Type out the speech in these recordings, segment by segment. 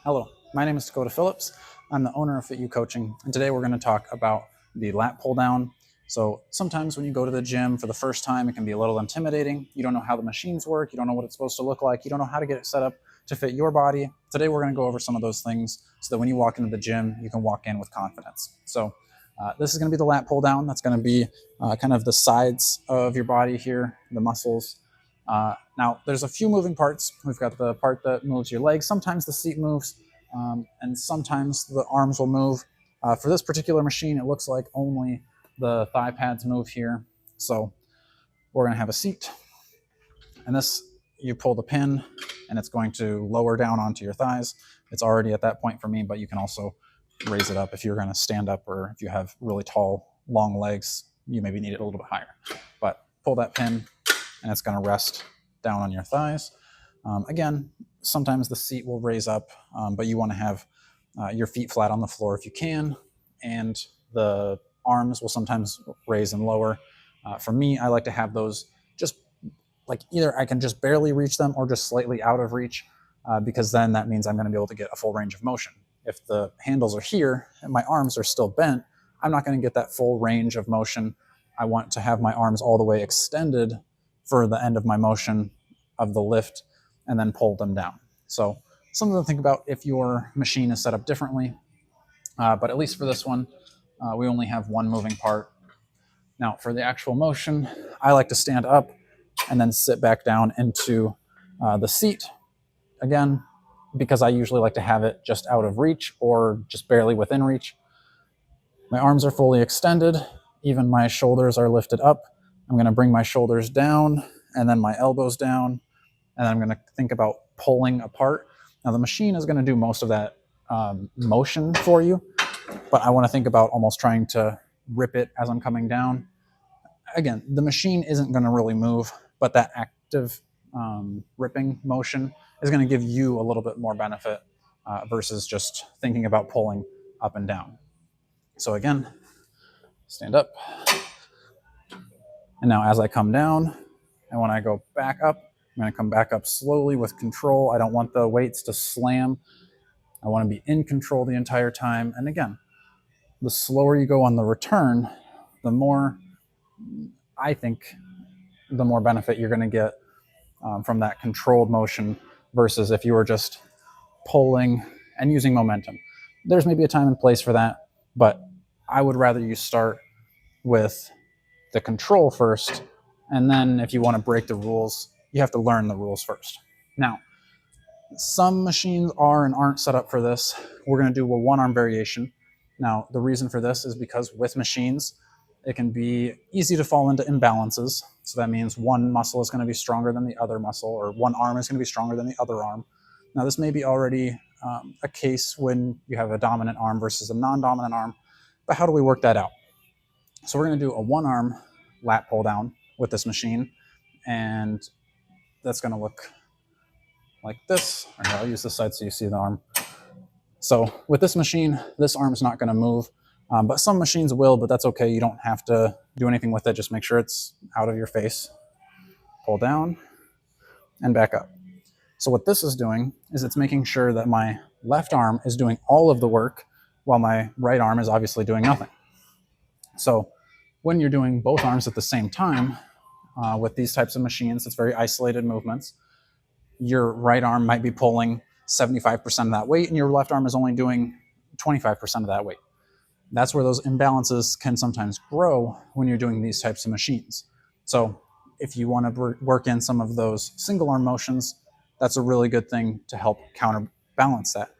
Hello, my name is Dakota Phillips. I'm the owner of Fit You Coaching, and today we're going to talk about the lat pull down. So sometimes when you go to the gym for the first time, it can be a little intimidating. You don't know how the machines work. You don't know what it's supposed to look like. You don't know how to get it set up to fit your body. Today we're going to go over some of those things so that when you walk into the gym, you can walk in with confidence. So this is going to be the lat pull down. That's going to be kind of the sides of your body here, the muscles. Now, there's a few moving parts. We've got the part that moves your legs. Sometimes the seat moves, and sometimes the arms will move. For this particular machine, it looks like only the thigh pads move here. So we're going to have a seat. And this, you pull the pin, and it's going to lower down onto your thighs. It's already at that point for me, but you can also raise it up if you're going to stand up, or if you have really tall, long legs, you maybe need it a little bit higher. But pull that pin, and it's going to rest down on your thighs. Again, sometimes the seat will raise up, but you want to have your feet flat on the floor if you can, and the arms will sometimes raise and lower. For me, I like to have those just like either I can just barely reach them or just slightly out of reach, because then that means I'm going to be able to get a full range of motion. If the handles are here and my arms are still bent, I'm not going to get that full range of motion. I want to have my arms all the way extended for the end of my motion of the lift, and then pull them down. So something to think about if your machine is set up differently. But at least for this one, we only have one moving part. Now for the actual motion, I like to stand up and then sit back down into the seat. Again, because I usually like to have it just out of reach or just barely within reach. My arms are fully extended. Even my shoulders are lifted up. I'm going to bring my shoulders down and then my elbows down, and I'm going to think about pulling apart. Now the machine is going to do most of that motion for you, but I want to think about almost trying to rip it as I'm coming down. Again, the machine isn't going to really move, but that active ripping motion is going to give you a little bit more benefit versus just thinking about pulling up and down. So again, stand up. And now as I come down, and when I go back up, I'm going to come back up slowly with control. I don't want the weights to slam. I want to be in control the entire time. And again, the slower you go on the return, the more, I think, the more benefit you're going to get from that controlled motion versus if you were just pulling and using momentum. There's maybe a time and place for that, but I would rather you start with the control first, and then if you want to break the rules, you have to learn the rules first. Now, some machines are and aren't set up for this. We're going to do a one-arm variation. Now, the reason for this is because with machines, it can be easy to fall into imbalances. So that means one muscle is going to be stronger than the other muscle, or one arm is going to be stronger than the other arm. Now, this may be already a case when you have a dominant arm versus a non-dominant arm, but how do we work that out? So we're going to do a one-arm lat pull down with this machine, and that's going to look like this. Or I'll use this side so you see the arm. So with this machine, this arm's not going to move, but some machines will, but that's okay. You don't have to do anything with it. Just make sure it's out of your face. Pull down and back up. So what this is doing is it's making sure that my left arm is doing all of the work while my right arm is obviously doing nothing. So when you're doing both arms at the same time with these types of machines, it's very isolated movements. Your right arm might be pulling 75% of that weight, and your left arm is only doing 25% of that weight. That's where those imbalances can sometimes grow when you're doing these types of machines. So if you want to work in some of those single arm motions, that's a really good thing to help counterbalance that.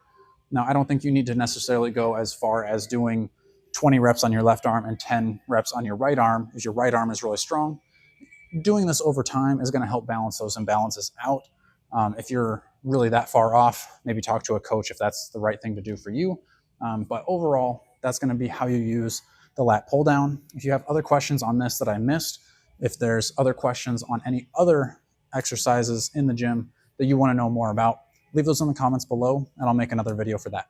Now, I don't think you need to necessarily go as far as doing 20 reps on your left arm and 10 reps on your right arm if your right arm is really strong. Doing this over time is going to help balance those imbalances out. If you're really that far off, maybe talk to a coach if that's the right thing to do for you. But overall, that's going to be how you use the lat pull down. If you have other questions on this that I missed, if there's other questions on any other exercises in the gym that you want to know more about, leave those in the comments below, and I'll make another video for that.